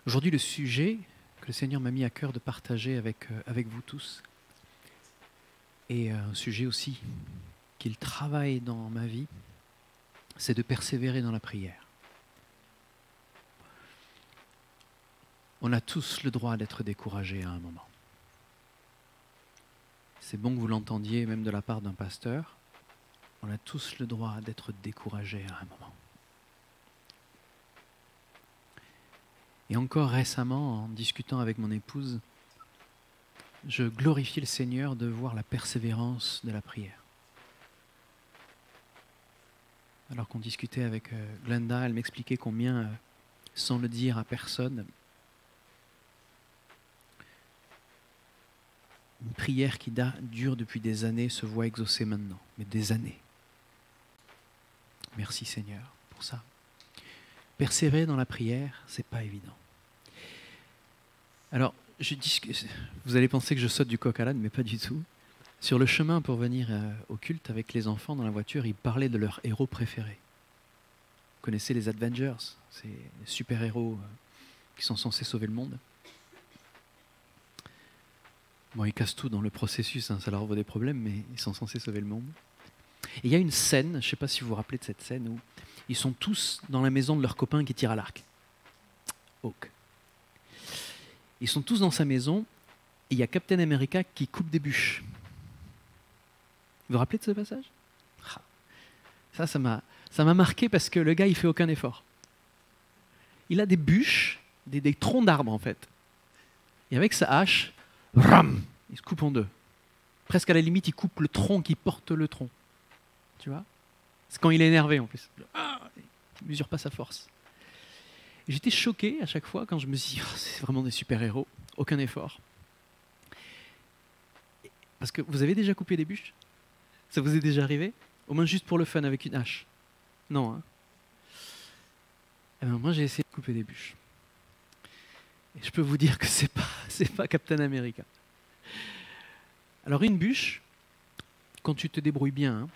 Aujourd'hui, le sujet que le Seigneur m'a mis à cœur de partager avec vous tous est un sujet aussi qu'il travaille dans ma vie, c'est de persévérer dans la prière. On a tous le droit d'être découragés à un moment. C'est bon que vous l'entendiez même de la part d'un pasteur. On a tous le droit d'être découragés à un moment. Et encore récemment, en discutant avec mon épouse, je glorifiais le Seigneur de voir la persévérance de la prière. Alors qu'on discutait avec Glenda, elle m'expliquait combien, sans le dire à personne, une prière qui dure depuis des années se voit exaucée maintenant, mais des années. Merci Seigneur pour ça. Persévérer dans la prière, c'est pas évident. Alors, vous allez penser que je saute du coq à l'âne, mais pas du tout. Sur le chemin pour venir au culte avec les enfants dans la voiture, ils parlaient de leur héros préféré. Vous connaissez les Avengers, ces super-héros qui sont censés sauver le monde. Bon, ils cassent tout dans le processus, ça leur vaut des problèmes, mais ils sont censés sauver le monde. Et il y a une scène, je ne sais pas si vous vous rappelez de cette scène, où ils sont tous dans la maison de leur copain qui tire à l'arc. Hawk. Ils sont tous dans sa maison, et il y a Captain America qui coupe des bûches. Vous vous rappelez de ce passage ? Ça m'a marqué parce que le gars, il fait aucun effort. Il a des bûches, des troncs d'arbres en fait. Et avec sa hache, ram, il se coupe en deux. Presque à la limite, il coupe le tronc qui porte le tronc. Tu vois ? C'est quand il est énervé en plus. Il ne mesure pas sa force. Et j'étais choqué à chaque fois quand je me suis dit, oh, c'est vraiment des super-héros, aucun effort. Parce que vous avez déjà coupé des bûches ? Ça vous est déjà arrivé ? Au moins juste pour le fun avec une hache ? Non, hein ? Eh ben, moi j'ai essayé de couper des bûches. Et je peux vous dire que c'est pas Captain America. Alors une bûche, quand tu te débrouilles bien, hein,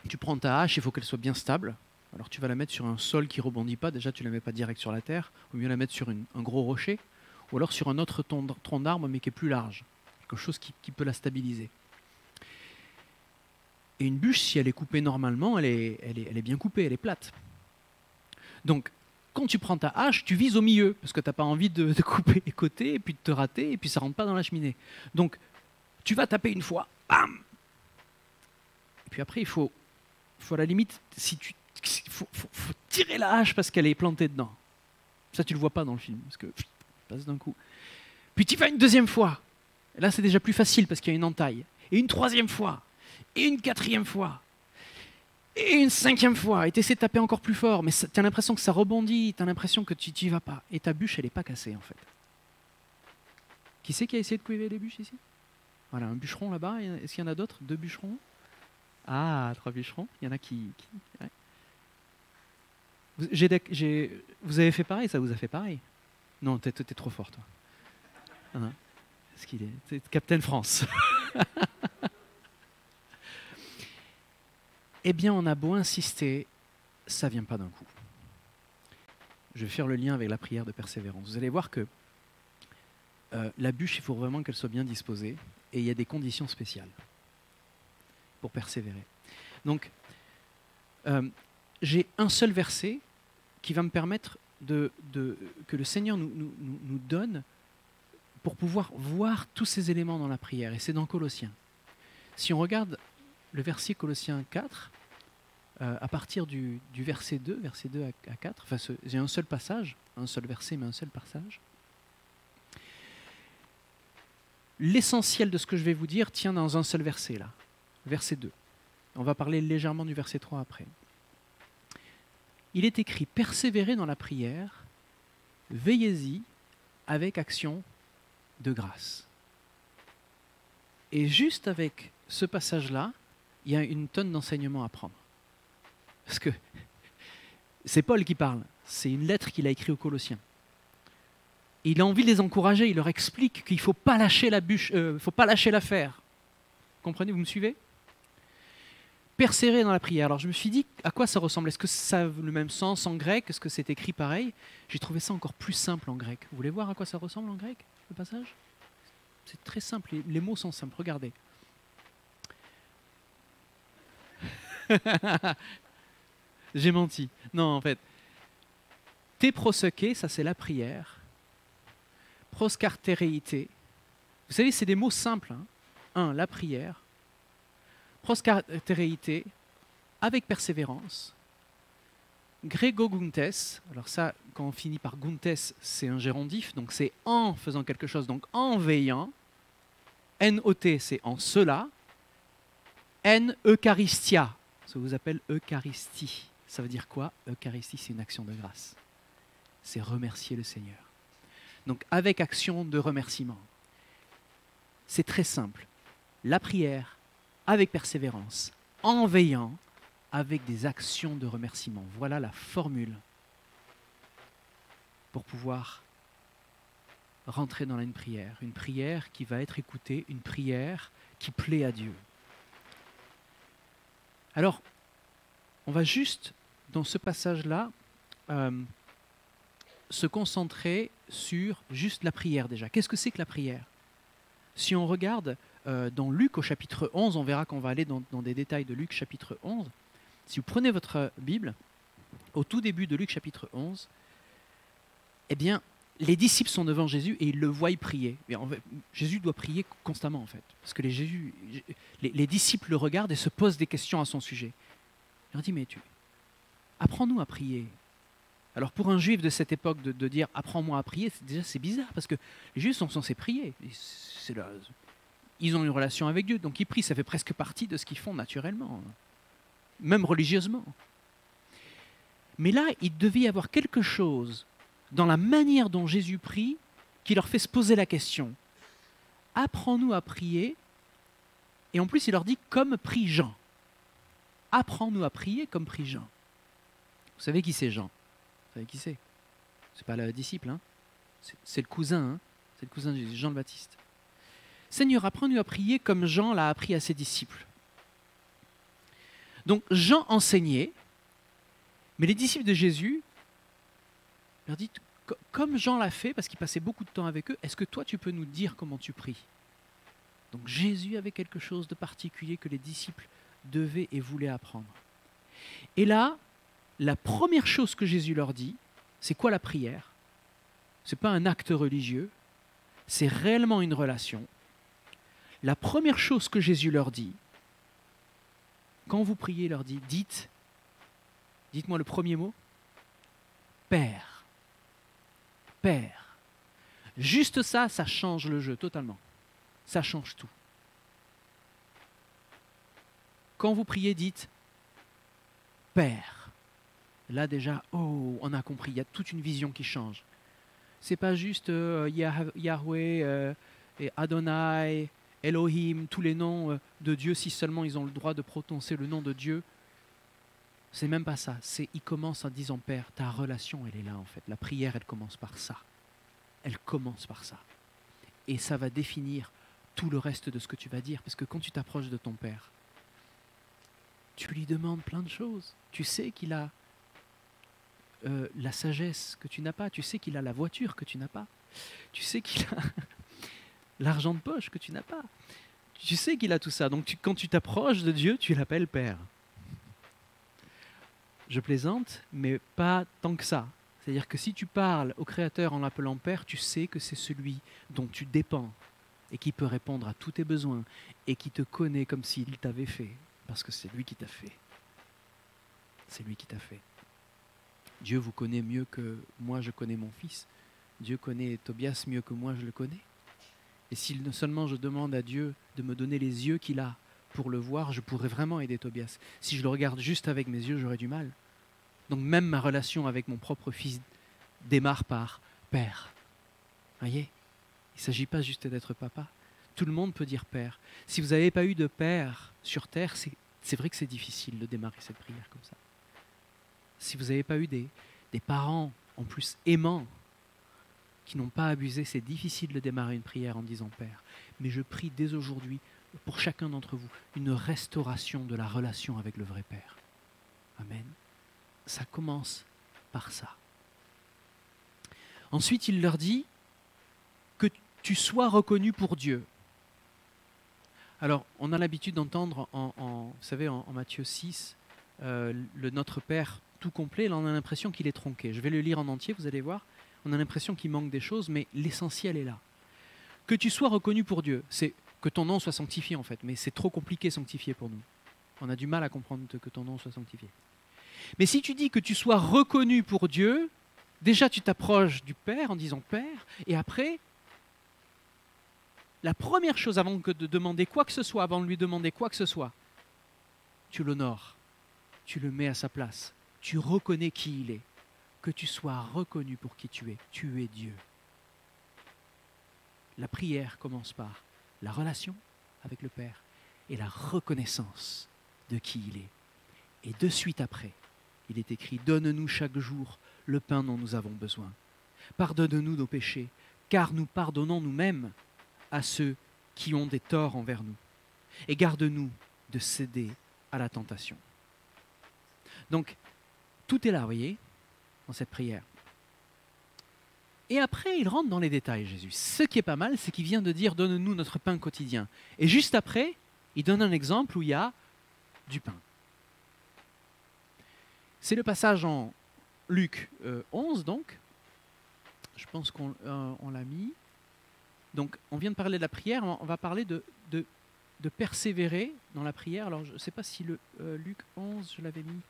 tu prends ta hache, il faut qu'elle soit bien stable. Alors tu vas la mettre sur un sol qui ne rebondit pas. Déjà tu ne la mets pas direct sur la terre. Il vaut mieux la mettre sur un gros rocher. Ou alors sur un autre tronc d'arbre mais qui est plus large. Quelque chose qui peut la stabiliser. Et une bûche, si elle est coupée normalement, elle est bien coupée, elle est plate. Donc, quand tu prends ta hache, tu vises au milieu, parce que tu n'as pas envie de couper les côtés, et puis de te rater, et puis ça ne rentre pas dans la cheminée. Donc, tu vas taper une fois, bam ! Et puis après, il faut à la limite, faut tirer la hache parce qu'elle est plantée dedans. Ça, tu ne le vois pas dans le film, parce que ça passe d'un coup. Puis tu vas une deuxième fois. Et là, c'est déjà plus facile, parce qu'il y a une entaille. Et une troisième fois. Et une quatrième fois, et une cinquième fois, et tu essaies de taper encore plus fort, mais tu as l'impression que ça rebondit, tu as l'impression que tu n'y vas pas, et ta bûche, elle n'est pas cassée en fait. Qui c'est qui a essayé de couper les bûches ici ? Voilà, un bûcheron là-bas, est-ce qu'il y en a d'autres ? 2 bûcherons ? Ah, 3 bûcherons, il y en a qui... Ouais. Vous avez fait pareil, ça vous a fait pareil ? Non, t'es trop fort toi. Hein ? Parce qu'il est Captain France. Eh bien, on a beau insister, ça ne vient pas d'un coup. Je vais faire le lien avec la prière de persévérance. Vous allez voir que la bûche, il faut vraiment qu'elle soit bien disposée, et il y a des conditions spéciales pour persévérer. Donc, j'ai un seul verset qui va me permettre que le Seigneur nous donne pour pouvoir voir tous ces éléments dans la prière, et c'est dans Colossiens. Si on regarde le verset Colossiens 4, à partir du verset 2 à 4, enfin j'ai un seul passage, un seul verset mais un seul passage. L'essentiel de ce que je vais vous dire tient dans un seul verset là, verset 2. On va parler légèrement du verset 3 après. Il est écrit « Persévérez dans la prière, veillez-y avec action de grâce ». Et juste avec ce passage-là, il y a une tonne d'enseignements à prendre. Parce que c'est Paul qui parle, c'est une lettre qu'il a écrite aux Colossiens. Et il a envie de les encourager, il leur explique qu'il ne faut pas lâcher la bûche, faut pas lâcher l'affaire. Comprenez, vous me suivez ? Persévérer dans la prière. Alors je me suis dit à quoi ça ressemble. Est-ce que ça a le même sens en grec? Est-ce que c'est écrit pareil? J'ai trouvé ça encore plus simple en grec. Vous voulez voir à quoi ça ressemble en grec, le passage? C'est très simple, les mots sont simples. Regardez. J'ai menti. Non, en fait. Te proseuché, ça c'est la prière. Proskartereité. Vous savez, c'est des mots simples. Hein. La prière. Proskartereité, avec persévérance. Grégoguntes, alors ça, quand on finit par guntes, c'est un gérondif, donc c'est en faisant quelque chose, donc en veillant. N-O-T, c'est en cela. N-Eucharistia, ça vous appelle Eucharistie. Ça veut dire quoi? Eucharistie, c'est une action de grâce. C'est remercier le Seigneur. Donc avec action de remerciement. C'est très simple. La prière, avec persévérance, en veillant, avec des actions de remerciement. Voilà la formule pour pouvoir rentrer dans une prière qui va être écoutée, une prière qui plaît à Dieu. Alors, on va juste, dans ce passage-là, se concentrer sur juste la prière déjà. Qu'est-ce que c'est que la prière? Si on regarde dans Luc au chapitre 11, on verra qu'on va aller dans des détails de Luc chapitre 11. Si vous prenez votre Bible, au tout début de Luc chapitre 11, eh bien, les disciples sont devant Jésus et ils le voient prier. Et en fait, Jésus doit prier constamment, en fait. Parce que les disciples le regardent et se posent des questions à son sujet. Il leur dit, mais apprends-nous à prier. Alors pour un juif de cette époque, de dire « apprends-moi à prier », c'est bizarre, parce que les juifs sont censés prier. Ils ont une relation avec Dieu, donc ils prient, ça fait presque partie de ce qu'ils font naturellement, même religieusement. Mais là, il devait y avoir quelque chose dans la manière dont Jésus prie qui leur fait se poser la question. Apprends-nous à prier, et en plus il leur dit « comme prie Jean ». Apprends-nous à prier comme prie Jean. Vous savez qui c'est Jean? Vous savez qui c'est? C'est pas le disciple, hein? C'est le cousin, hein? C'est le cousin de Jésus, Jean le Baptiste. Seigneur, apprends-nous à prier comme Jean l'a appris à ses disciples. Donc Jean enseignait, mais les disciples de Jésus leur disent, comme Jean l'a fait, parce qu'il passait beaucoup de temps avec eux, est-ce que toi tu peux nous dire comment tu pries? Donc Jésus avait quelque chose de particulier que les disciples devaient et voulaient apprendre. Et là, la première chose que Jésus leur dit, c'est quoi la prière? Ce n'est pas un acte religieux, c'est réellement une relation. La première chose que Jésus leur dit, quand vous priez, il leur dit, dites-moi le premier mot, Père. Père. Juste ça, ça change le jeu totalement. Ça change tout. Quand vous priez, dites Père. Là déjà, on a compris, il y a toute une vision qui change. C'est pas juste Yahweh, et Adonai, Elohim, tous les noms de Dieu, si seulement ils ont le droit de prononcer le nom de Dieu. C'est même pas ça. Il commence en disant Père, ta relation, elle est là en fait. La prière, elle commence par ça. Elle commence par ça. Et ça va définir tout le reste de ce que tu vas dire. Parce que quand tu t'approches de ton Père, tu lui demandes plein de choses. Tu sais qu'il a la sagesse que tu n'as pas. Tu sais qu'il a la voiture que tu n'as pas. Tu sais qu'il a l'argent de poche que tu n'as pas. Tu sais qu'il a tout ça. Donc quand tu t'approches de Dieu, tu l'appelles Père. Je plaisante, mais pas tant que ça. C'est-à-dire que si tu parles au Créateur en l'appelant Père, tu sais que c'est celui dont tu dépends et qui peut répondre à tous tes besoins et qui te connaît comme s'il t'avait fait, parce que c'est lui qui t'a fait. C'est lui qui t'a fait. Dieu vous connaît mieux que moi je connais mon fils. Dieu connaît Tobias mieux que moi je le connais. Et si seulement je demande à Dieu de me donner les yeux qu'il a pour le voir, je pourrais vraiment aider Tobias. Si je le regarde juste avec mes yeux, j'aurais du mal. Donc même ma relation avec mon propre fils démarre par Père. Voyez? Il ne s'agit pas juste d'être papa. Tout le monde peut dire Père. Si vous n'avez pas eu de Père sur terre, c'est vrai que c'est difficile de démarrer cette prière comme ça. Si vous n'avez pas eu des parents en plus aimants qui n'ont pas abusé, c'est difficile de démarrer une prière en disant Père. Mais je prie dès aujourd'hui, pour chacun d'entre vous, une restauration de la relation avec le vrai Père. Amen. Ça commence par ça. Ensuite, il leur dit que tu sois reconnu pour Dieu. Alors, on a l'habitude d'entendre, vous savez, en Matthieu 6, le Notre Père tout complet. Là, on a l'impression qu'il est tronqué. Je vais le lire en entier, vous allez voir. On a l'impression qu'il manque des choses, mais l'essentiel est là. Que tu sois reconnu pour Dieu, c'est que ton nom soit sanctifié en fait, mais c'est trop compliqué sanctifié pour nous. On a du mal à comprendre que ton nom soit sanctifié. Mais si tu dis que tu sois reconnu pour Dieu, déjà tu t'approches du Père en disant Père, et après, la première chose avant que de demander quoi que ce soit, avant de lui demander quoi que ce soit, tu l'honores, tu le mets à sa place, tu reconnais qui il est, que tu sois reconnu pour qui tu es Dieu. La prière commence par la relation avec le Père et la reconnaissance de qui il est. Et de suite après, il est écrit « Donne-nous chaque jour le pain dont nous avons besoin. Pardonne-nous nos péchés, car nous pardonnons nous-mêmes à ceux qui ont des torts envers nous. Et garde-nous de céder à la tentation. » Donc, tout est là, vous voyez, dans cette prière. Et après, il rentre dans les détails, Jésus. Ce qui est pas mal, c'est qu'il vient de dire « Donne-nous notre pain quotidien ». Et juste après, il donne un exemple où il y a du pain. C'est le passage en Luc 11, donc. Je pense qu'on l'a mis. Donc, on vient de parler de la prière, on va parler de persévérer dans la prière. Alors, je ne sais pas si le Luc 11, je l'avais mis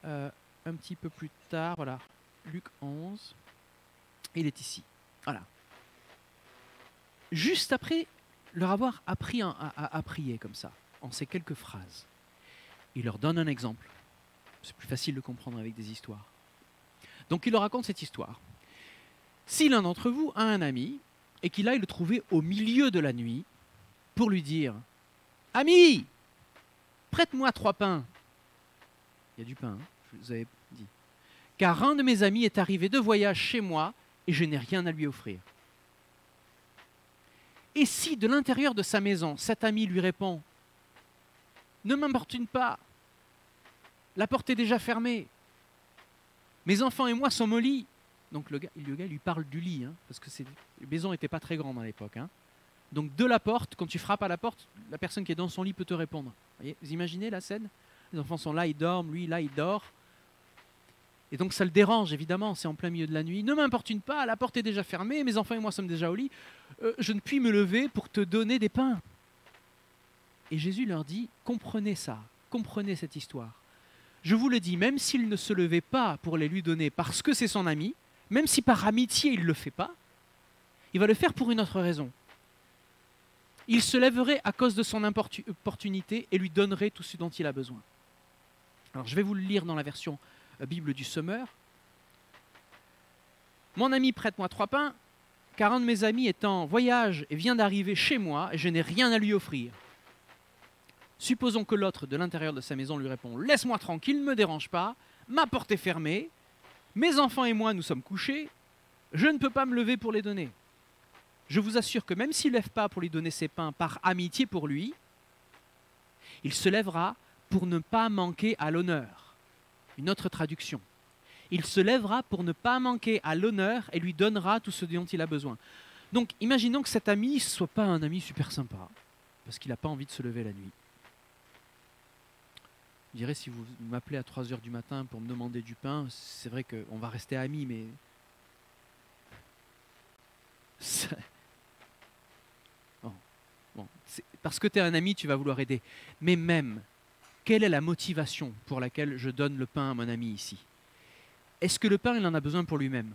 un petit peu plus tard. Voilà, Luc 11. Il est ici. Voilà. Juste après leur avoir appris à prier comme ça, en ces quelques phrases, il leur donne un exemple. C'est plus facile de comprendre avec des histoires. Donc il leur raconte cette histoire. Si l'un d'entre vous a un ami et qu'il aille le trouver au milieu de la nuit pour lui dire « Ami, prête-moi 3 pains. » Il y a du pain, hein, je vous avais dit. « Car un de mes amis est arrivé de voyage chez moi et je n'ai rien à lui offrir. » Et si de l'intérieur de sa maison, cet ami lui répond « Ne m'importune pas, la porte est déjà fermée, mes enfants et moi sommes au lit. » Donc le gars lui parle du lit, hein, parce que les maisons n'étaient pas très grandes à l'époque. Hein. Donc de la porte, quand tu frappes à la porte, la personne qui est dans son lit peut te répondre. Vous imaginez la scène? Les enfants sont là, ils dorment, lui là, il dort. Et donc ça le dérange, évidemment, c'est en plein milieu de la nuit. « Ne m'importune pas, la porte est déjà fermée, mes enfants et moi sommes déjà au lit. Je ne puis me lever pour te donner des pains. » Et Jésus leur dit, comprenez ça, comprenez cette histoire. Je vous le dis, même s'il ne se levait pas pour les lui donner parce que c'est son ami, même si par amitié il ne le fait pas, il va le faire pour une autre raison. Il se lèverait à cause de son opportunité et lui donnerait tout ce dont il a besoin. Alors je vais vous le lire dans la version Bible du Semeur. « Mon ami, prête-moi 3 pains, car un de mes amis est en voyage et vient d'arriver chez moi et je n'ai rien à lui offrir. » Supposons que l'autre de l'intérieur de sa maison lui répond « Laisse-moi tranquille, ne me dérange pas, ma porte est fermée, mes enfants et moi nous sommes couchés, je ne peux pas me lever pour les donner. » Je vous assure que même s'il ne lève pas pour lui donner ses pains par amitié pour lui, il se lèvera pour ne pas manquer à l'honneur. Une autre traduction. Il se lèvera pour ne pas manquer à l'honneur et lui donnera tout ce dont il a besoin. Donc imaginons que cet ami ne soit pas un ami super sympa, parce qu'il n'a pas envie de se lever la nuit. Je dirais, si vous m'appelez à 3 heures du matin pour me demander du pain, c'est vrai qu'on va rester amis, mais... Bon, parce que tu es un ami, tu vas vouloir aider. Mais même, quelle est la motivation pour laquelle je donne le pain à mon ami ici? Est-ce que le pain, il en a besoin pour lui-même?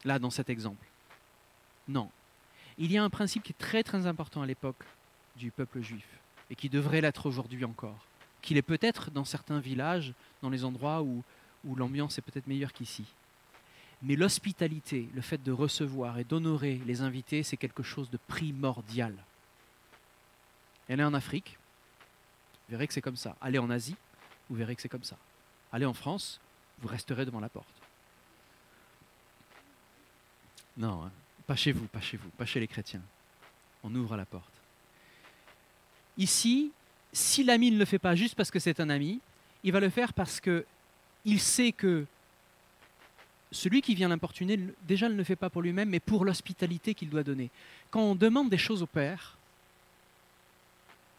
Là, dans cet exemple. Non. Il y a un principe qui est très très important à l'époque du peuple juif, et qui devrait l'être aujourd'hui encore, qu'il est peut-être dans certains villages, dans les endroits où l'ambiance est peut-être meilleure qu'ici. Mais l'hospitalité, le fait de recevoir et d'honorer les invités, c'est quelque chose de primordial. Allez en Afrique, vous verrez que c'est comme ça. Allez en Asie, vous verrez que c'est comme ça. Allez en France, vous resterez devant la porte. Non, hein, pas chez vous, pas chez les chrétiens. on ouvre la porte. Ici, si l'ami ne le fait pas juste parce que c'est un ami, il va le faire parce qu'il sait que celui qui vient l'importuner, déjà ne le fait pas pour lui-même, mais pour l'hospitalité qu'il doit donner. Quand on demande des choses au Père,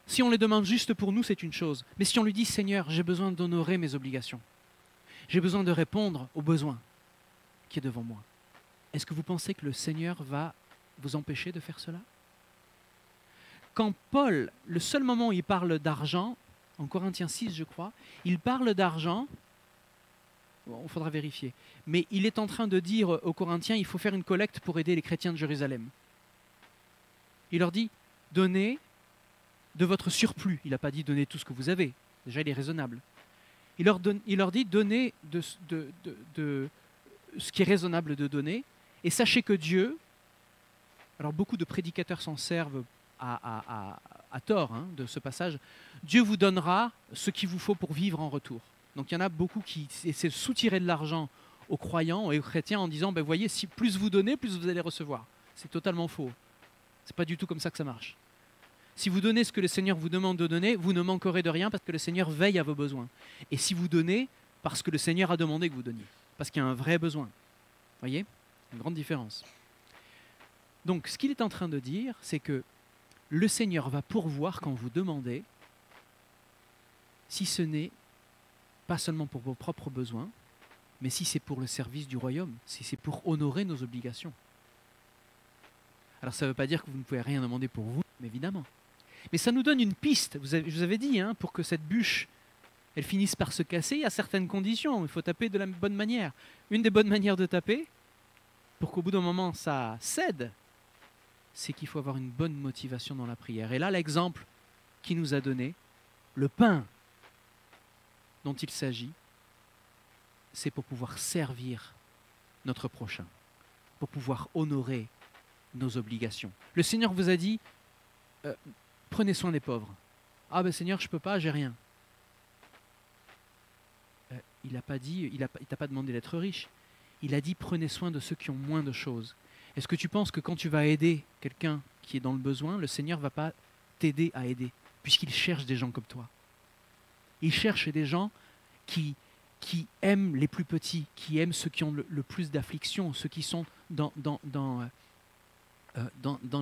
si on les demande juste pour nous, c'est une chose. Mais si on lui dit, Seigneur, j'ai besoin d'honorer mes obligations, j'ai besoin de répondre aux besoins qui est devant moi, est-ce que vous pensez que le Seigneur va vous empêcher de faire cela? Quand Paul, le seul moment où il parle d'argent, en Corinthiens 6, je crois, il parle d'argent, il faudra vérifier, mais il est en train de dire aux Corinthiens, il faut faire une collecte pour aider les chrétiens de Jérusalem. Il leur dit, donnez de votre surplus. Il n'a pas dit donnez tout ce que vous avez, déjà il est raisonnable. Il leur dit donnez de ce qui est raisonnable de donner, et sachez que Dieu, alors beaucoup de prédicateurs s'en servent à tort de ce passage, Dieu vous donnera ce qu'il vous faut pour vivre en retour. Donc il y en a beaucoup qui essaient de soutirer de l'argent aux croyants et aux chrétiens en disant, ben voyez, si plus vous donnez, plus vous allez recevoir. C'est totalement faux. C'est pas du tout comme ça que ça marche. Si vous donnez ce que le Seigneur vous demande de donner, vous ne manquerez de rien parce que le Seigneur veille à vos besoins. Et si vous donnez, parce que le Seigneur a demandé que vous donniez, parce qu'il y a un vrai besoin. Vous voyez? Une grande différence. Donc ce qu'il est en train de dire, c'est que le Seigneur va pourvoir quand vous demandez, si ce n'est pas seulement pour vos propres besoins, mais si c'est pour le service du royaume, si c'est pour honorer nos obligations. Alors ça ne veut pas dire que vous ne pouvez rien demander pour vous, mais évidemment. Mais ça nous donne une piste, je vous avais dit, pour que cette bûche, elle finisse par se casser, il y a certaines conditions, il faut taper de la bonne manière. Une des bonnes manières de taper, pour qu'au bout d'un moment ça cède, c'est qu'il faut avoir une bonne motivation dans la prière. Et là, l'exemple qu'il nous a donné, le pain dont il s'agit, c'est pour pouvoir servir notre prochain, pour pouvoir honorer nos obligations. Le Seigneur vous a dit, prenez soin des pauvres. Ah ben Seigneur, je ne peux pas, j'ai rien. Il n'a pas dit, il t'a pas demandé d'être riche. Il a dit, prenez soin de ceux qui ont moins de choses. Est-ce que tu penses que quand tu vas aider quelqu'un qui est dans le besoin, le Seigneur ne va pas t'aider à aider, puisqu'il cherche des gens comme toi? Il cherche des gens qui aiment les plus petits, qui aiment ceux qui ont le plus d'affliction, ceux qui sont dans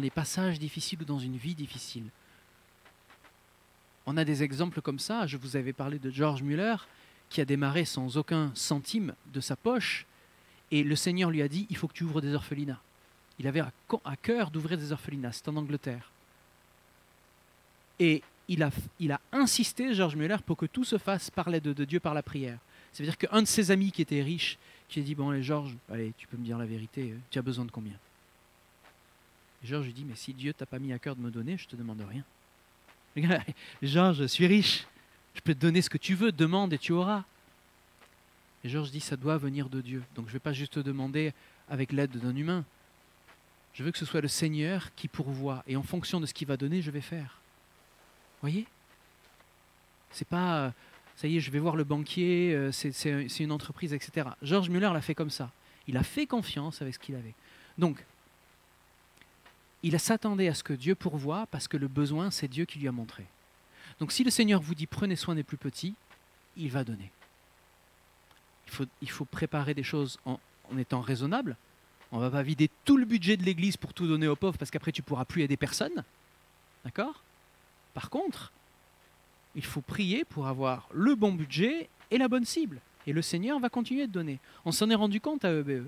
les passages difficiles ou dans une vie difficile. On a des exemples comme ça. Je vous avais parlé de George Muller, qui a démarré sans aucun centime de sa poche, et le Seigneur lui a dit, il faut que tu ouvres des orphelinats. Il avait à cœur d'ouvrir des orphelinats, c'est en Angleterre. Et il a insisté, George Muller, pour que tout se fasse parler de Dieu par la prière. C'est-à-dire qu'un de ses amis qui était riche, qui a dit, bon allez George, allez, tu peux me dire la vérité, tu as besoin de combien? Et George lui dit, mais si Dieu t'a pas mis à cœur de me donner, je te demande rien. George, je suis riche, je peux te donner ce que tu veux, demande et tu auras. Et George dit, ça doit venir de Dieu. Donc je ne vais pas juste te demander avec l'aide d'un humain. Je veux que ce soit le Seigneur qui pourvoit. Et en fonction de ce qu'il va donner, je vais faire. Vous voyez? C'est pas, ça y est, je vais voir le banquier, c'est une entreprise, etc. George Muller l'a fait comme ça. Il a fait confiance avec ce qu'il avait. Donc, il s'attendait à ce que Dieu pourvoie parce que le besoin, c'est Dieu qui lui a montré. Donc si le Seigneur vous dit prenez soin des plus petits, il va donner. Il faut préparer des choses en étant raisonnable. On ne va pas vider tout le budget de l'Église pour tout donner aux pauvres parce qu'après tu ne pourras plus aider personne. D'accord? Par contre, il faut prier pour avoir le bon budget et la bonne cible. Et le Seigneur va continuer de donner. On s'en est rendu compte à EBE.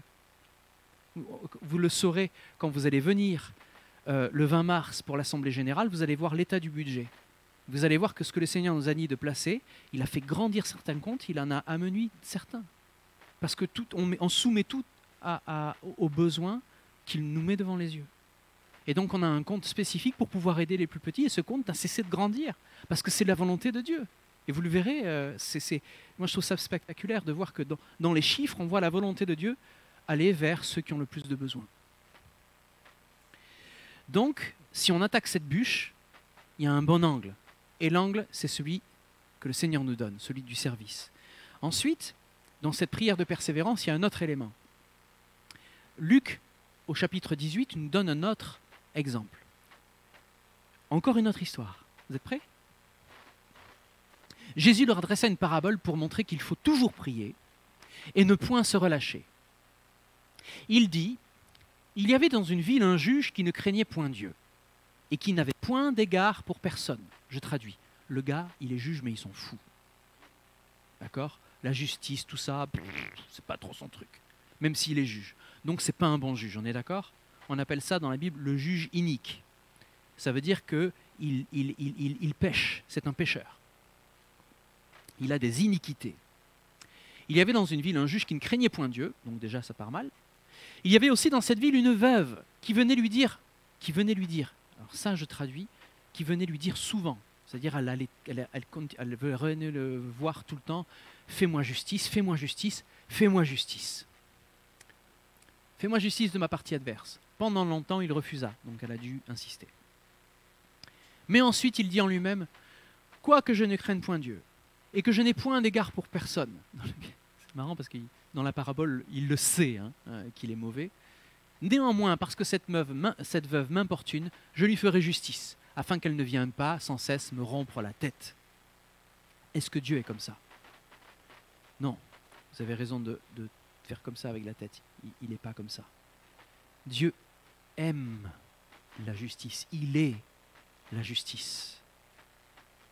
Vous le saurez quand vous allez venir le 20 mars pour l'Assemblée Générale, vous allez voir l'état du budget. Vous allez voir que ce que le Seigneur nous a dit de placer, il a fait grandir certains comptes, il en a amenuit certains. Parce que on soumet tout aux besoins qu'il nous met devant les yeux. Et donc on a un compte spécifique pour pouvoir aider les plus petits, et ce compte n'a cessé de grandir, parce que c'est la volonté de Dieu. Et vous le verrez, moi je trouve ça spectaculaire de voir que dans les chiffres, on voit la volonté de Dieu aller vers ceux qui ont le plus de besoins. Donc, si on attaque cette bûche, il y a un bon angle. Et l'angle, c'est celui que le Seigneur nous donne, celui du service. Ensuite, dans cette prière de persévérance, il y a un autre élément. Luc, au chapitre 18, nous donne un autre exemple. Encore une autre histoire. Vous êtes prêts? Jésus leur adressa une parabole pour montrer qu'il faut toujours prier et ne point se relâcher. Il dit, il y avait dans une ville un juge qui ne craignait point Dieu et qui n'avait point d'égard pour personne. Je traduis. Le gars, il est juge, mais il s'en fout. D'accord? La justice, tout ça, c'est pas trop son truc. Même s'il est juge. Donc c'est pas un bon juge, on est d'accord? On appelle ça dans la Bible le juge inique. Ça veut dire qu'il pêche, c'est un pécheur. Il a des iniquités. Il y avait dans une ville un juge qui ne craignait point Dieu, donc déjà ça part mal. Il y avait aussi dans cette ville une veuve qui venait lui dire, alors ça je traduis, qui venait lui dire souvent, c'est-à-dire elle venait le voir tout le temps, fais-moi justice, fais-moi justice, fais-moi justice. Fais-moi justice de ma partie adverse. Pendant longtemps, il refusa, donc elle a dû insister. Mais ensuite, il dit en lui-même, quoique je ne craigne point Dieu, et que je n'ai point d'égard pour personne. C'est marrant parce que dans la parabole, il le sait qu'il est mauvais. Néanmoins, parce que cette veuve m'importune, je lui ferai justice, afin qu'elle ne vienne pas sans cesse me rompre la tête. Est-ce que Dieu est comme ça? Non. Vous avez raison de faire comme ça avec la tête. Il n'est pas comme ça. Dieu aime la justice. Il est la justice.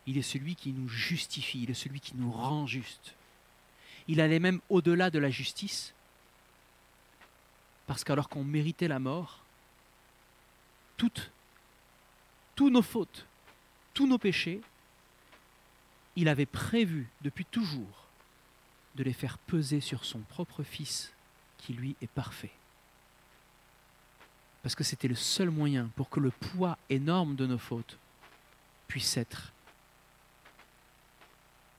Il est celui qui nous justifie. Il est celui qui nous rend juste. Il allait même au-delà de la justice, parce qu'alors qu'on méritait la mort, tous nos fautes, tous nos péchés, il avait prévu depuis toujours de les faire peser sur son propre Fils, qui lui est parfait. Parce que c'était le seul moyen pour que le poids énorme de nos fautes puisse être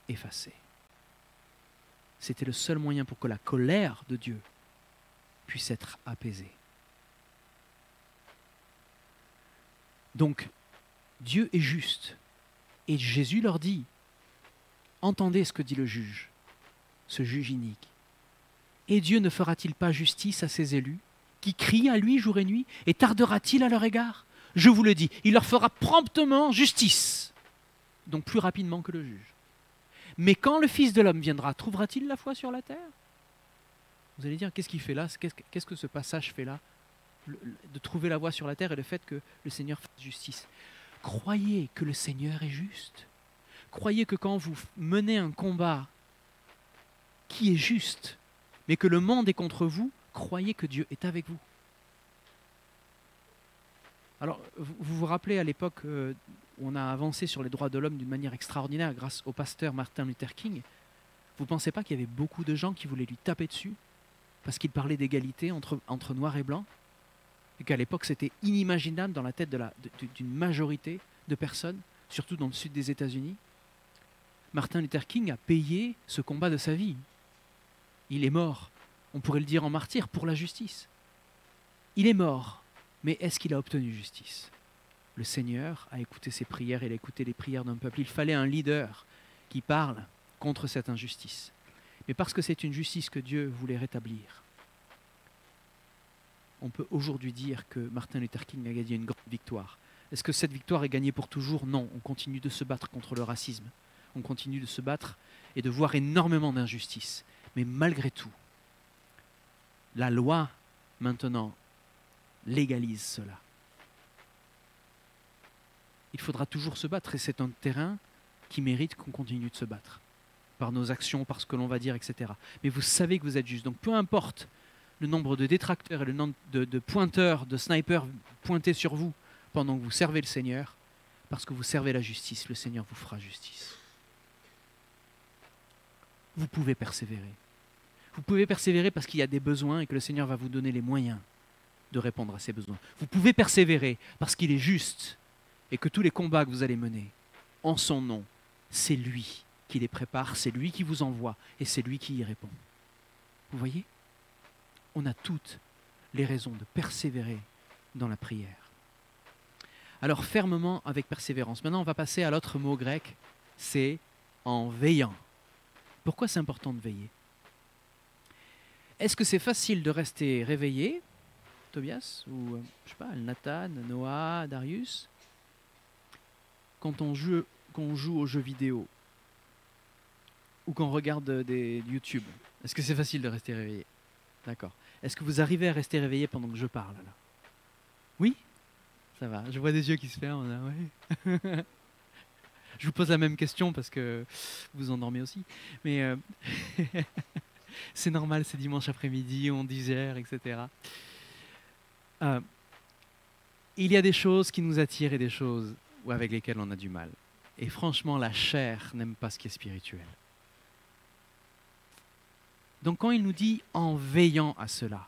effacé. C'était le seul moyen pour que la colère de Dieu puisse être apaisée. Donc, Dieu est juste. Et Jésus leur dit, entendez ce que dit le juge, ce juge inique. Et Dieu ne fera-t-il pas justice à ses élus, qui crient à lui jour et nuit, et tardera-t-il à leur égard? Je vous le dis, il leur fera promptement justice, donc plus rapidement que le juge. Mais quand le Fils de l'homme viendra, trouvera-t-il la foi sur la terre? Vous allez dire, qu'est-ce qu'il fait là? Qu'est-ce que ce passage fait là? De trouver la voie sur la terre et le fait que le Seigneur fasse justice. Croyez que le Seigneur est juste. Croyez que quand vous menez un combat qui est juste, mais que le monde est contre vous, croyez que Dieu est avec vous. Alors, vous vous rappelez à l'époque où on a avancé sur les droits de l'homme d'une manière extraordinaire grâce au pasteur Martin Luther King. Vous ne pensez pas qu'il y avait beaucoup de gens qui voulaient lui taper dessus parce qu'il parlait d'égalité entre noirs et blancs, et qu'à l'époque c'était inimaginable dans la tête d'une majorité de personnes, surtout dans le sud des États-Unis. Martin Luther King a payé ce combat de sa vie. Il est mort, on pourrait le dire en martyr, pour la justice. Il est mort, mais est-ce qu'il a obtenu justice? Le Seigneur a écouté ses prières, il a écouté les prières d'un peuple. Il fallait un leader qui parle contre cette injustice. Mais parce que c'est une justice que Dieu voulait rétablir, on peut aujourd'hui dire que Martin Luther King a gagné une grande victoire. Est-ce que cette victoire est gagnée pour toujours? Non, on continue de se battre contre le racisme. On continue de se battre et de voir énormément d'injustices. Mais malgré tout, la loi, maintenant, légalise cela. Il faudra toujours se battre et c'est un terrain qui mérite qu'on continue de se battre par nos actions, par ce que l'on va dire, etc. Mais vous savez que vous êtes juste. Donc peu importe le nombre de détracteurs et le nombre de pointeurs, de snipers pointés sur vous pendant que vous servez le Seigneur, parce que vous servez la justice, le Seigneur vous fera justice. Vous pouvez persévérer. Vous pouvez persévérer parce qu'il y a des besoins et que le Seigneur va vous donner les moyens de répondre à ces besoins. Vous pouvez persévérer parce qu'il est juste et que tous les combats que vous allez mener en son nom, c'est lui qui les prépare, c'est lui qui vous envoie et c'est lui qui y répond. Vous voyez? On a toutes les raisons de persévérer dans la prière. Alors fermement avec persévérance. Maintenant, on va passer à l'autre mot grec, c'est en veillant. Pourquoi c'est important de veiller? Est-ce que c'est facile de rester réveillé, Tobias, ou je sais pas, Nathan, Noah, Darius? quand on joue aux jeux vidéo ou qu'on regarde des YouTube, est-ce que c'est facile de rester réveillé? D'accord. Est-ce que vous arrivez à rester réveillé pendant que je parle là? Oui? Ça va. Je vois des yeux qui se ferment. Là, ouais. Je vous pose la même question parce que vous endormez aussi. Mais c'est normal, c'est dimanche après-midi, on digère, etc. Il y a des choses qui nous attirent et des choses avec lesquelles on a du mal. Et franchement, la chair n'aime pas ce qui est spirituel. Donc quand il nous dit « en veillant à cela »,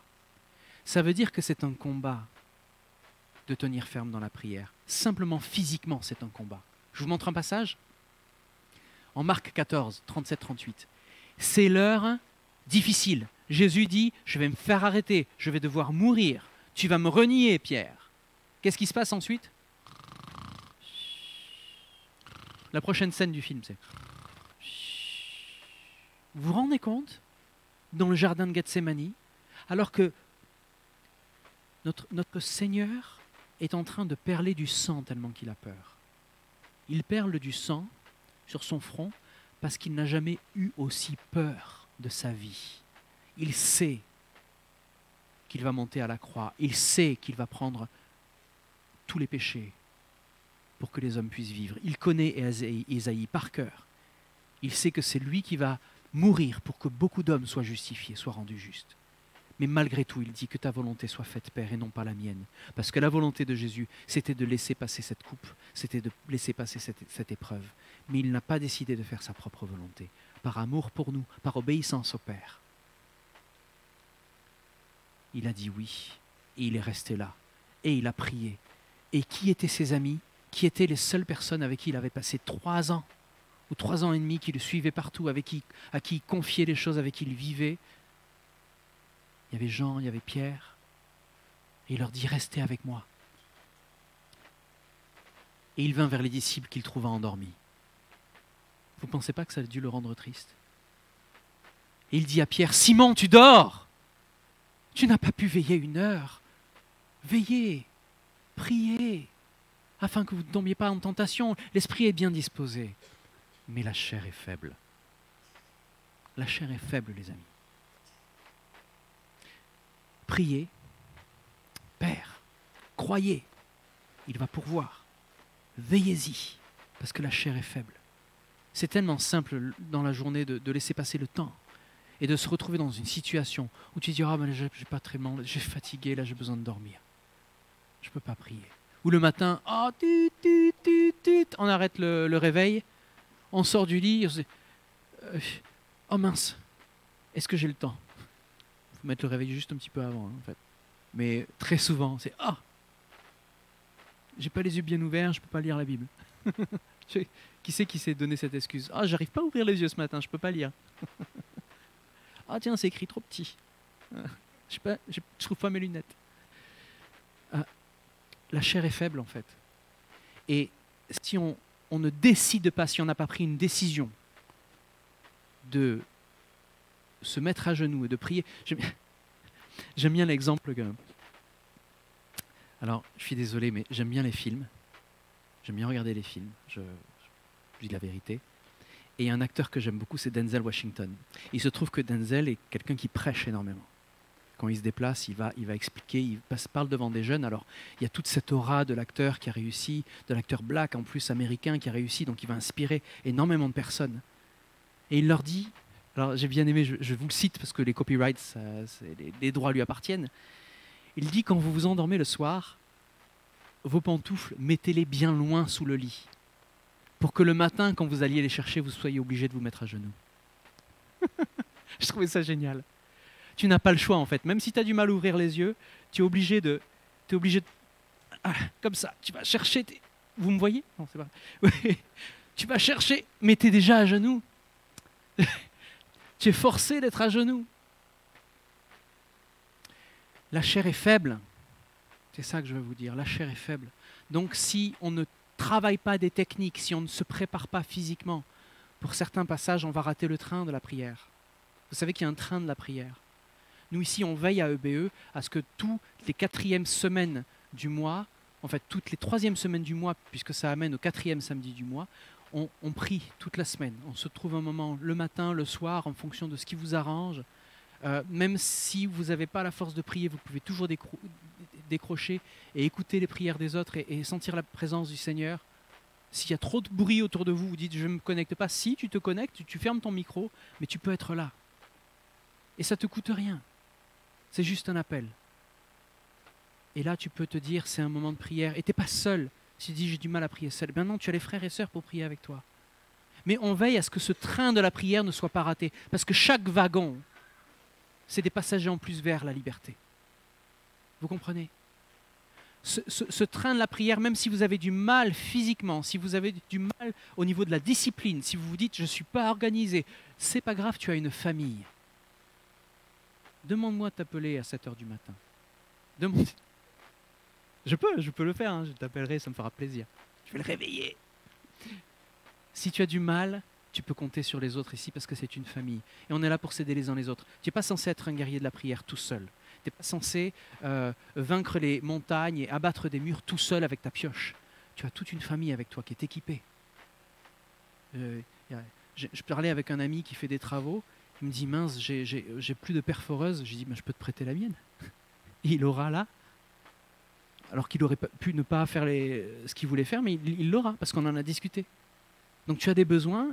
ça veut dire que c'est un combat de tenir ferme dans la prière. Simplement, physiquement, c'est un combat. Je vous montre un passage. En Marc 14, 37-38. C'est l'heure difficile. Jésus dit « Je vais me faire arrêter, je vais devoir mourir. Tu vas me renier, Pierre. » Qu'est-ce qui se passe ensuite? La prochaine scène du film, c'est... Vous vous rendez compte? Dans le jardin de Gethsémani, alors que notre Seigneur est en train de perler du sang tellement qu'il a peur. Il perle du sang sur son front parce qu'il n'a jamais eu aussi peur de sa vie. Il sait qu'il va monter à la croix. Il sait qu'il va prendre tous les péchés pour que les hommes puissent vivre. Il connaît Ésaïe par cœur. Il sait que c'est lui qui va mourir pour que beaucoup d'hommes soient justifiés, soient rendus justes. Mais malgré tout, il dit que ta volonté soit faite, Père, et non pas la mienne. Parce que la volonté de Jésus, c'était de laisser passer cette coupe, c'était de laisser passer cette épreuve. Mais il n'a pas décidé de faire sa propre volonté, par amour pour nous, par obéissance au Père. Il a dit oui, et il est resté là, et il a prié. Et qui étaient ses amis? Qui étaient les seules personnes avec qui il avait passé 3 ans ou 3 ans et demi, qui le suivaient partout, à qui il confiait les choses, avec qui il vivait? Il y avait Jean, il y avait Pierre. Et il leur dit, restez avec moi. Et il vint vers les disciples qu'il trouva endormis. Vous ne pensez pas que ça a dû le rendre triste? Et il dit à Pierre, Simon, tu dors? Tu n'as pas pu veiller 1 heure. Veillez, priez, afin que vous ne tombiez pas en tentation. L'esprit est bien disposé, mais la chair est faible. La chair est faible, les amis. Priez, Père, croyez, il va pourvoir. Veillez-y, parce que la chair est faible. C'est tellement simple dans la journée de laisser passer le temps et de se retrouver dans une situation où tu dis, ah ben j'ai pas très mal, j'ai fatigué, là j'ai besoin de dormir. Je ne peux pas prier. Ou le matin, oh, on arrête le réveil, on sort du lit, on se dit, oh mince, est-ce que j'ai le temps? Il faut mettre le réveil juste un petit peu avant, en fait. Mais très souvent, c'est, ah, j'ai pas les yeux bien ouverts, je peux pas lire la Bible. Qui s'est donné cette excuse? Ah, j'arrive pas à ouvrir les yeux ce matin, je peux pas lire. Ah tiens, c'est écrit trop petit. Je trouve pas mes lunettes. La chair est faible, en fait. Et si on ne décide pas, si on n'a pas pris une décision de se mettre à genoux et de prier... J'aime bien l'exemple que... Alors, je suis désolé, mais j'aime bien les films. J'aime bien regarder les films, je dis la vérité. Et un acteur que j'aime beaucoup, c'est Denzel Washington. Il se trouve que Denzel est quelqu'un qui prêche énormément. Quand il se déplace, il va expliquer, parle devant des jeunes. Alors, il y a toute cette aura de l'acteur qui a réussi, de l'acteur black en plus américain qui a réussi, donc il va inspirer énormément de personnes. Et il leur dit, alors j'ai bien aimé, je vous le cite parce que les copyrights, les droits lui appartiennent. Il dit, quand vous vous endormez le soir, vos pantoufles, mettez-les bien loin sous le lit, pour que le matin, quand vous alliez les chercher, vous soyez obligé de vous mettre à genoux. Je trouvais ça génial. Tu n'as pas le choix, en fait. Même si tu as du mal à ouvrir les yeux, tu es obligé de... comme ça, tu vas chercher... Vous me voyez? Non, c'est pas... Oui. Tu vas chercher, mais tu es déjà à genoux. Tu es forcé d'être à genoux. La chair est faible. C'est ça que je veux vous dire. La chair est faible. Donc, si on ne travaille pas des techniques, si on ne se prépare pas physiquement, pour certains passages, on va rater le train de la prière. Vous savez qu'il y a un train de la prière. Nous, ici, on veille à EBE à ce que toutes les 4e semaines du mois, en fait, toutes les 3e semaines du mois, puisque ça amène au 4e samedi du mois, on prie toute la semaine. On se trouve un moment le matin, le soir, en fonction de ce qui vous arrange. Même si vous n'avez pas la force de prier, vous pouvez toujours décrocher et écouter les prières des autres et sentir la présence du Seigneur. S'il y a trop de bruit autour de vous, vous dites « je ne me connecte pas ». Si, tu te connectes, tu fermes ton micro, mais tu peux être là. Et ça ne te coûte rien. C'est juste un appel. Et là, tu peux te dire, c'est un moment de prière. Et tu n'es pas seul. Si tu dis, j'ai du mal à prier seul. Ben non, tu as les frères et sœurs pour prier avec toi. Mais on veille à ce que ce train de la prière ne soit pas raté. Parce que chaque wagon, c'est des passagers en plus vers la liberté. Vous comprenez ? Ce train de la prière, même si vous avez du mal physiquement, si vous avez du mal au niveau de la discipline, si vous vous dites, je ne suis pas organisé, c'est pas grave, tu as une famille. Demande-moi de t'appeler à 7 h du matin. Demande. Je peux le faire, hein, je t'appellerai, ça me fera plaisir. Je vais le réveiller. Si tu as du mal, tu peux compter sur les autres ici parce que c'est une famille. Et on est là pour s'aider les uns les autres. Tu n'es pas censé être un guerrier de la prière tout seul. Tu n'es pas censé vaincre les montagnes et abattre des murs tout seul avec ta pioche. Tu as toute une famille avec toi qui est équipée. Je parlais avec un ami qui fait des travaux. Il me dit, mince, j'ai plus de perforeuse. J'ai dit, je peux te prêter la mienne. Et il aura là. Alors qu'il aurait pu ne pas faire ce qu'il voulait faire, mais il l'aura, parce qu'on en a discuté. Donc tu as des besoins,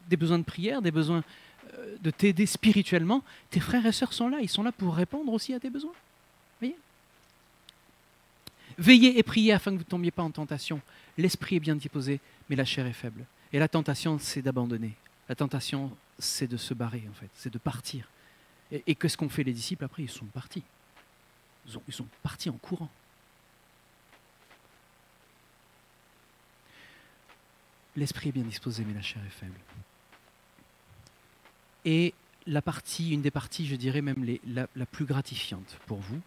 des besoins de prière, des besoins de t'aider spirituellement. Tes frères et sœurs sont là, ils sont là pour répondre aussi à tes besoins. Voyez ? Veillez et priez afin que vous ne tombiez pas en tentation. L'esprit est bien disposé, mais la chair est faible. Et la tentation, c'est d'abandonner. La tentation, c'est de se barrer, en fait, c'est de partir. Et qu'est-ce qu'ont fait les disciples après ? Ils sont partis. Ils sont partis en courant. L'esprit est bien disposé, mais la chair est faible. Et une des parties, je dirais même la plus gratifiante pour vous,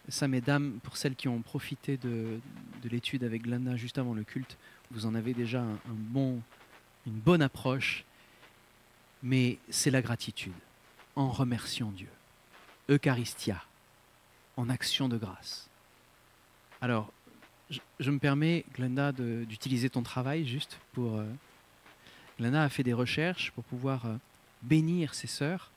ça, mesdames, pour celles qui ont profité de l'étude avec Glenda juste avant le culte, vous en avez déjà une bonne approche, mais c'est la gratitude, en remerciant Dieu. Eucharistia, en action de grâce. Alors, je me permets, Glenda, d'utiliser ton travail juste pour... Glenda a fait des recherches pour pouvoir bénir ses sœurs.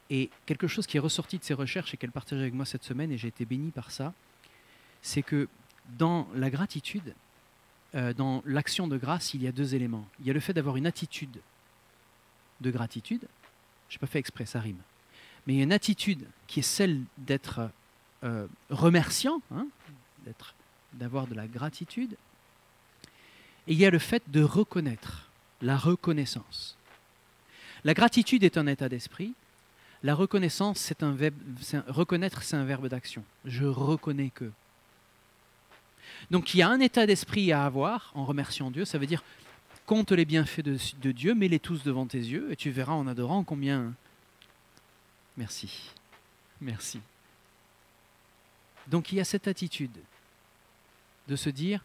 Et quelque chose qui est ressorti de ces recherches et qu'elle partageait avec moi cette semaine, et j'ai été béni par ça, c'est que dans la gratitude, dans l'action de grâce, il y a 2 éléments. Il y a le fait d'avoir une attitude de gratitude. Je n'ai pas fait exprès, ça rime. Mais il y a une attitude qui est celle d'être remerciant, hein, d'avoir de la gratitude. Et il y a le fait de reconnaître, la reconnaissance. La gratitude est un état d'esprit. La reconnaissance, c'est reconnaître, c'est un verbe d'action. Je reconnais que. Donc il y a un état d'esprit à avoir en remerciant Dieu. Ça veut dire, compte les bienfaits de Dieu, mets-les tous devant tes yeux et tu verras en adorant combien... Merci. Merci. Donc il y a cette attitude de se dire,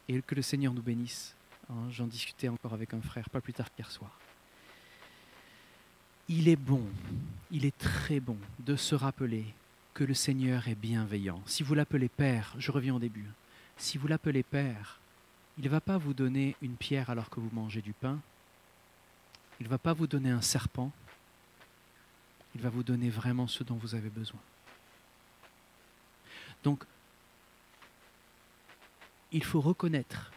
et que le Seigneur nous bénisse. Hein, j'en discutais encore avec un frère, pas plus tard qu'hier soir. Il est bon, il est très bon de se rappeler que le Seigneur est bienveillant. Si vous l'appelez Père, je reviens au début, si vous l'appelez Père, il ne va pas vous donner une pierre alors que vous mangez du pain, il ne va pas vous donner un serpent, il va vous donner vraiment ce dont vous avez besoin. Donc, il faut reconnaître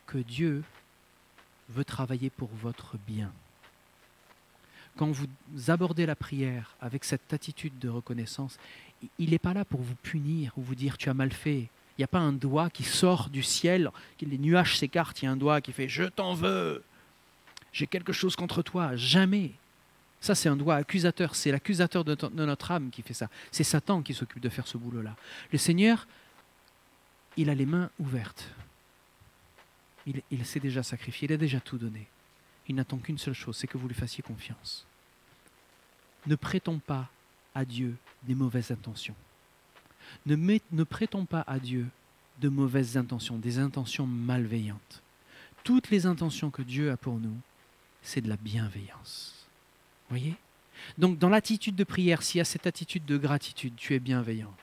que Dieu veut travailler pour votre bien. Quand vous abordez la prière avec cette attitude de reconnaissance, il n'est pas là pour vous punir ou vous dire tu as mal fait. Il n'y a pas un doigt qui sort du ciel, les nuages s'écartent, il y a un doigt qui fait je t'en veux, j'ai quelque chose contre toi. Jamais. Ça, c'est un doigt accusateur, c'est l'accusateur de notre âme qui fait ça. C'est Satan qui s'occupe de faire ce boulot-là. Le Seigneur, il a les mains ouvertes. Il s'est déjà sacrifié, il a déjà tout donné. Il n'attend qu'une seule chose, c'est que vous lui fassiez confiance. Ne prêtons pas à Dieu des mauvaises intentions. Ne prêtons pas à Dieu de mauvaises intentions, des intentions malveillantes. Toutes les intentions que Dieu a pour nous, c'est de la bienveillance. Voyez ? Donc dans l'attitude de prière, s'il y a cette attitude de gratitude, tu es bienveillant.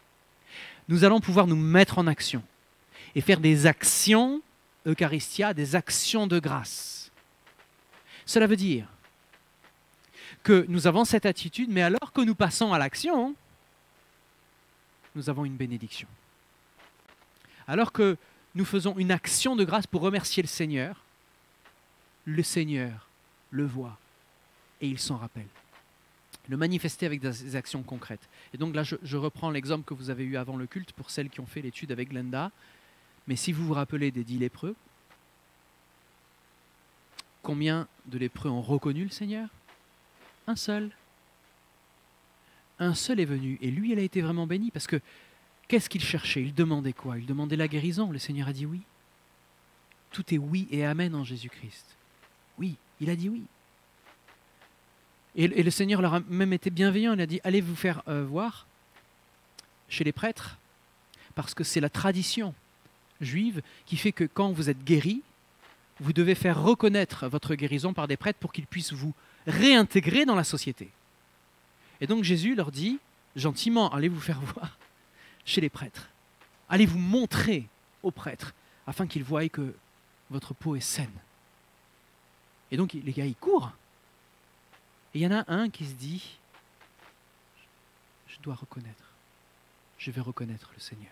nous allons pouvoir nous mettre en action et faire des actions, Eucharistia, des actions de grâce. Cela veut dire que nous avons cette attitude, mais alors que nous passons à l'action, nous avons une bénédiction. Alors que nous faisons une action de grâce pour remercier le Seigneur le voit et il s'en rappelle. Le manifester avec des actions concrètes. Et donc là, je reprends l'exemple que vous avez eu avant le culte pour celles qui ont fait l'étude avec Glenda. Mais si vous vous rappelez des 10 lépreux, combien de lépreux ont reconnu le Seigneur? Un seul. Un seul est venu. Et lui, il a été vraiment béni parce que qu'est-ce qu'il cherchait? Il demandait quoi? Il demandait la guérison. Le Seigneur a dit oui. Tout est oui et amen en Jésus-Christ. Oui, il a dit oui. Et le Seigneur leur a même été bienveillant. Il a dit, allez vous faire voir chez les prêtres, parce que c'est la tradition juive qui fait que quand vous êtes guéri, vous devez faire reconnaître votre guérison par des prêtres pour qu'ils puissent vous réintégrer dans la société. Et donc Jésus leur dit, gentiment, allez vous faire voir chez les prêtres. Allez vous montrer aux prêtres, afin qu'ils voient que votre peau est saine. Et donc les gars, ils courent. Et il y en a un qui se dit, je dois reconnaître, je vais reconnaître le Seigneur.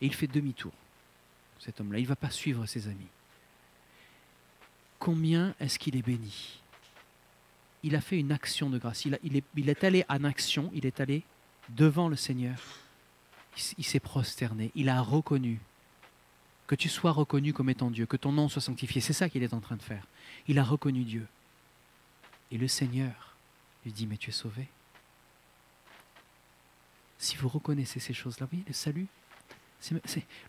Et il fait demi-tour, cet homme-là, il ne va pas suivre ses amis. Combien est-ce qu'il est béni? Il a fait une action de grâce, il est allé en action, il est allé devant le Seigneur, il s'est prosterné, il a reconnu, que tu sois reconnu comme étant Dieu, que ton nom soit sanctifié, c'est ça qu'il est en train de faire. Il a reconnu Dieu. Et le Seigneur lui dit, mais tu es sauvé. Si vous reconnaissez ces choses-là, oui, le salut,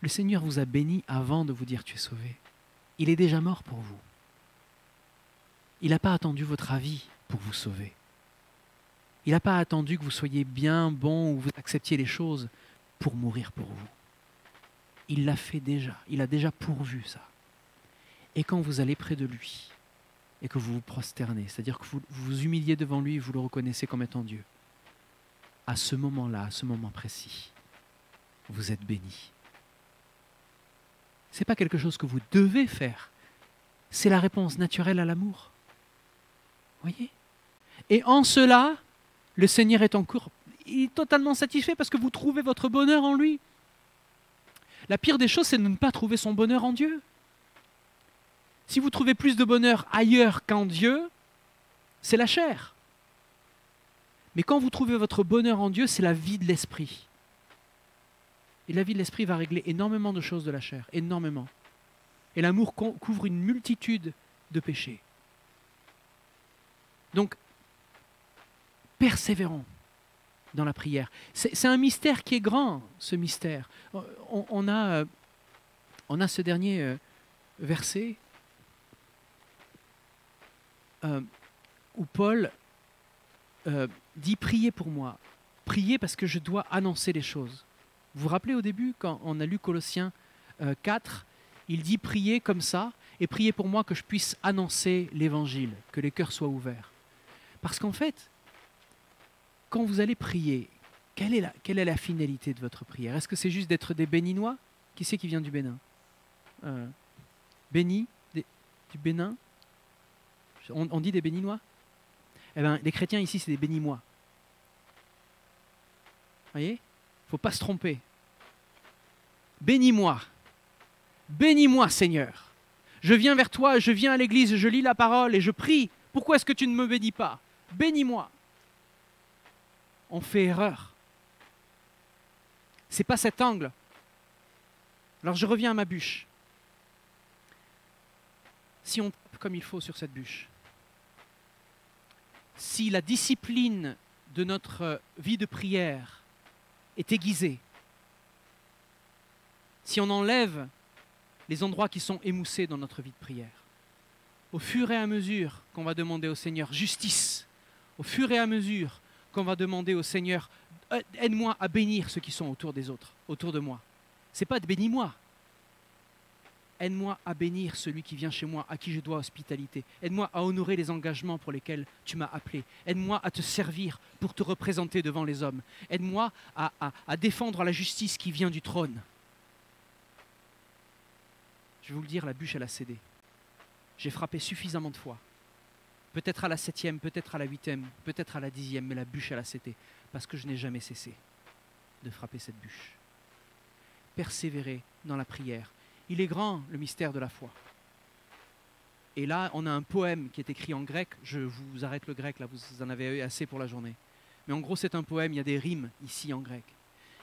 le Seigneur vous a béni avant de vous dire tu es sauvé. Il est déjà mort pour vous. Il n'a pas attendu votre avis pour vous sauver. Il n'a pas attendu que vous soyez bien, bon, ou vous acceptiez les choses pour mourir pour vous. Il l'a fait déjà. Il a déjà pourvu ça. Et quand vous allez près de lui, et que vous vous prosternez, c'est-à-dire que vous vous humiliez devant lui et vous le reconnaissez comme étant Dieu, à ce moment-là, à ce moment précis, vous êtes béni. Ce n'est pas quelque chose que vous devez faire, c'est la réponse naturelle à l'amour. Voyez? Et en cela, le Seigneur est il est totalement satisfait parce que vous trouvez votre bonheur en lui. La pire des choses, c'est de ne pas trouver son bonheur en Dieu. Si vous trouvez plus de bonheur ailleurs qu'en Dieu, c'est la chair. Mais quand vous trouvez votre bonheur en Dieu, c'est la vie de l'esprit. Et la vie de l'esprit va régler énormément de choses de la chair, énormément. Et l'amour couvre une multitude de péchés. Donc, persévérons dans la prière. C'est un mystère qui est grand, ce mystère. On a ce dernier verset où Paul dit « Priez pour moi ». Priez parce que je dois annoncer les choses. Vous vous rappelez au début, quand on a lu Colossiens 4, il dit « Priez comme ça et priez pour moi que je puisse annoncer l'évangile, que les cœurs soient ouverts ». Parce qu'en fait, quand vous allez prier, quelle est la finalité de votre prière? Est-ce que c'est juste d'être des Béninois? Qui c'est qui vient du Bénin? Béni, du Bénin? On dit des Béninois? Eh bien, les chrétiens ici, c'est des Bénimois. Vous voyez? Il ne faut pas se tromper. Bénis-moi. Bénis-moi, Seigneur. Je viens vers toi, je viens à l'église, je lis la parole et je prie. Pourquoi est-ce que tu ne me bénis pas? Bénis-moi. On fait erreur. Ce n'est pas cet angle. Alors je reviens à ma bûche. Si on tape comme il faut sur cette bûche, si la discipline de notre vie de prière est aiguisée, si on enlève les endroits qui sont émoussés dans notre vie de prière, au fur et à mesure qu'on va demander au Seigneur justice, au fur et à mesure qu'on va demander au Seigneur aide-moi à bénir ceux qui sont autour des autres, autour de moi. Ce n'est pas de bénis-moi. Aide-moi à bénir celui qui vient chez moi, à qui je dois hospitalité. Aide-moi à honorer les engagements pour lesquels tu m'as appelé. Aide-moi à te servir pour te représenter devant les hommes. Aide-moi à défendre la justice qui vient du trône. Je vais vous le dire, la bûche, elle a cédé. J'ai frappé suffisamment de fois. Peut-être à la 7e, peut-être à la 8e, peut-être à la 10e, mais la bûche, elle a cédé. Parce que je n'ai jamais cessé de frapper cette bûche. Persévérer dans la prière. Il est grand, le mystère de la foi. Et là, on a un poème qui est écrit en grec. Je vous arrête le grec, là, vous en avez eu assez pour la journée. Mais en gros, c'est un poème, il y a des rimes ici en grec.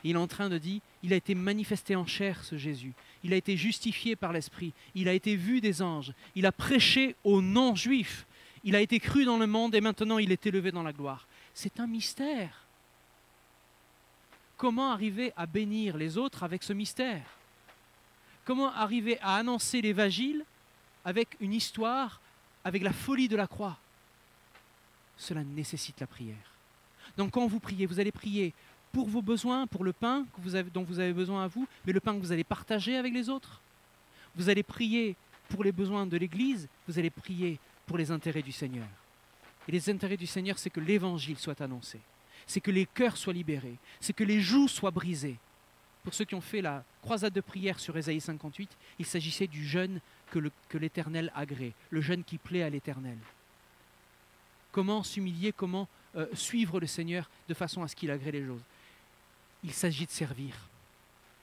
Et il est en train de dire, il a été manifesté en chair, ce Jésus. Il a été justifié par l'Esprit. Il a été vu des anges. Il a prêché aux non-juifs. Il a été cru dans le monde et maintenant il est élevé dans la gloire. C'est un mystère. Comment arriver à bénir les autres avec ce mystère? Comment arriver à annoncer l'évangile avec une histoire, avec la folie de la croix? Cela nécessite la prière. Donc quand vous priez, vous allez prier pour vos besoins, pour le pain dont vous avez besoin à vous, mais le pain que vous allez partager avec les autres. Vous allez prier pour les besoins de l'Église, vous allez prier pour les intérêts du Seigneur. Et les intérêts du Seigneur, c'est que l'évangile soit annoncé, c'est que les cœurs soient libérés, c'est que les joues soient brisées. Pour ceux qui ont fait la croisade de prière sur Ésaïe 58, il s'agissait du jeûne que l'Éternel agrée, le jeûne qui plaît à l'Éternel. Comment s'humilier, comment suivre le Seigneur de façon à ce qu'il agrée les choses. Il s'agit de servir.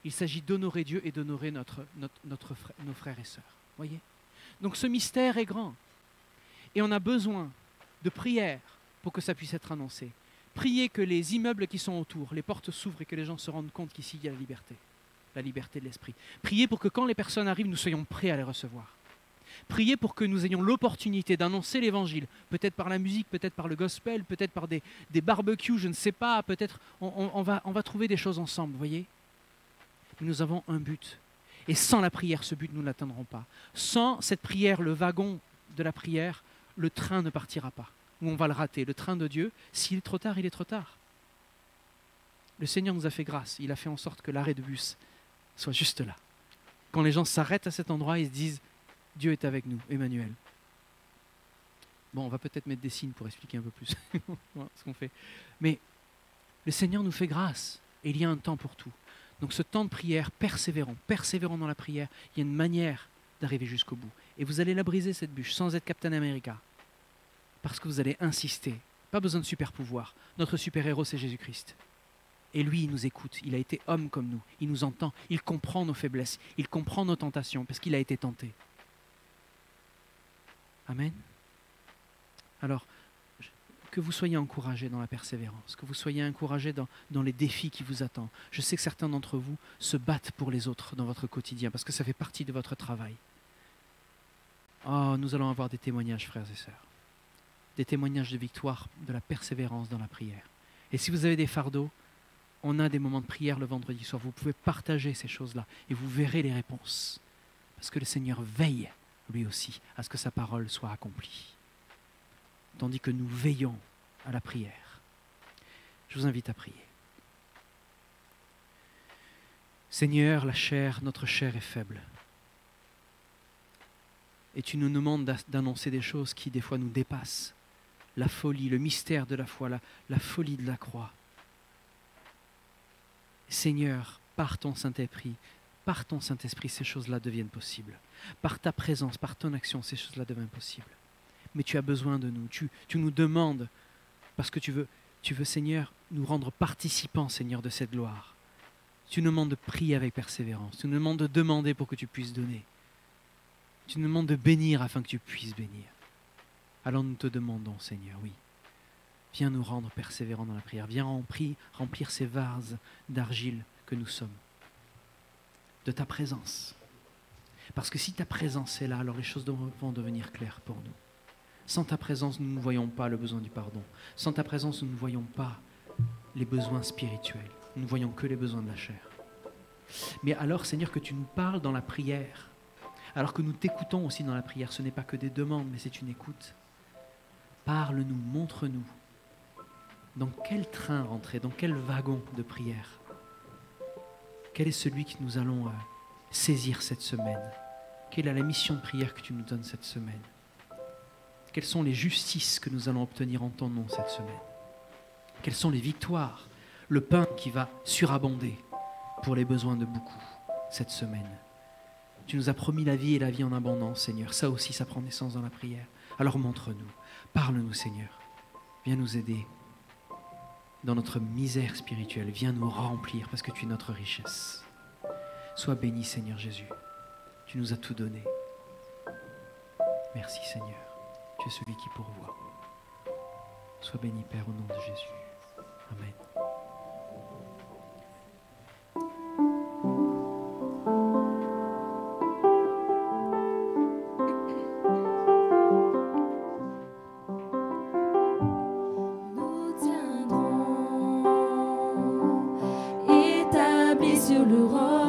Il s'agit d'honorer Dieu et d'honorer nos frères et sœurs. Voyez? Donc ce mystère est grand. Et on a besoin de prière pour que ça puisse être annoncé. Priez que les immeubles qui sont autour, les portes s'ouvrent et que les gens se rendent compte qu'ici il y a la liberté de l'esprit. Priez pour que quand les personnes arrivent, nous soyons prêts à les recevoir. Priez pour que nous ayons l'opportunité d'annoncer l'évangile, peut-être par la musique, peut-être par le gospel, peut-être par des barbecues, je ne sais pas, peut-être on va trouver des choses ensemble, vous voyez? Mais nous avons un but. Et sans la prière, ce but, nous ne l'atteindrons pas. Sans cette prière, le wagon de la prière, le train ne partira pas. Ou on va le rater. Le train de Dieu, s'il est trop tard, il est trop tard. Le Seigneur nous a fait grâce. Il a fait en sorte que l'arrêt de bus soit juste là. Quand les gens s'arrêtent à cet endroit, ils se disent « Dieu est avec nous, Emmanuel ». Bon, on va peut-être mettre des signes pour expliquer un peu plus ce qu'on fait. Mais le Seigneur nous fait grâce. Et il y a un temps pour tout. Donc ce temps de prière, persévérons dans la prière. Il y a une manière d'arriver jusqu'au bout. Et vous allez la briser, cette bûche, sans être Captain America. Parce que vous allez insister. Pas besoin de super pouvoir. Notre super-héros, c'est Jésus-Christ. Et lui, il nous écoute. Il a été homme comme nous. Il nous entend. Il comprend nos faiblesses. Il comprend nos tentations parce qu'il a été tenté. Amen. Alors, que vous soyez encouragés dans la persévérance, que vous soyez encouragés dans les défis qui vous attendent. Je sais que certains d'entre vous se battent pour les autres dans votre quotidien parce que ça fait partie de votre travail. Oh, nous allons avoir des témoignages, frères et sœurs. Des témoignages de victoire, de la persévérance dans la prière. Et si vous avez des fardeaux, on a des moments de prière le vendredi soir. Vous pouvez partager ces choses-là et vous verrez les réponses. Parce que le Seigneur veille, lui aussi, à ce que sa parole soit accomplie. Tandis que nous veillons à la prière. Je vous invite à prier. Seigneur, notre chair est faible. Et tu nous demandes d'annoncer des choses qui des fois nous dépassent. La folie, le mystère de la foi, la folie de la croix. Seigneur, par ton Saint-Esprit, ces choses-là deviennent possibles. Par ta présence, par ton action, ces choses-là deviennent possibles. Mais tu as besoin de nous. Tu nous demandes, parce que tu veux, Seigneur, nous rendre participants, Seigneur, de cette gloire. Tu nous demandes de prier avec persévérance. Tu nous demandes de demander pour que tu puisses donner. Tu nous demandes de bénir afin que tu puisses bénir. Alors nous te demandons, Seigneur, oui. Viens nous rendre persévérants dans la prière. Viens remplir ces vases d'argile que nous sommes. De ta présence. Parce que si ta présence est là, alors les choses vont devenir claires pour nous. Sans ta présence, nous ne voyons pas le besoin du pardon. Sans ta présence, nous ne voyons pas les besoins spirituels. Nous ne voyons que les besoins de la chair. Mais alors, Seigneur, que tu nous parles dans la prière, alors que nous t'écoutons aussi dans la prière, ce n'est pas que des demandes, mais c'est une écoute. Parle-nous, montre-nous dans quel train rentrer, dans quel wagon de prière. Quel est celui que nous allons saisir cette semaine? Quelle est la mission de prière que tu nous donnes cette semaine? Quelles sont les justices que nous allons obtenir en ton nom cette semaine? Quelles sont les victoires? Le pain qui va surabonder pour les besoins de beaucoup cette semaine. Tu nous as promis la vie et la vie en abondance, Seigneur. Ça aussi, ça prend naissance dans la prière. Alors montre-nous, parle-nous, Seigneur. Viens nous aider dans notre misère spirituelle. Viens nous remplir parce que tu es notre richesse. Sois béni, Seigneur Jésus. Tu nous as tout donné. Merci, Seigneur. Tu es celui qui pourvoit. Sois béni, Père, au nom de Jésus. Amen. Nous tiendrons établis sur le roc.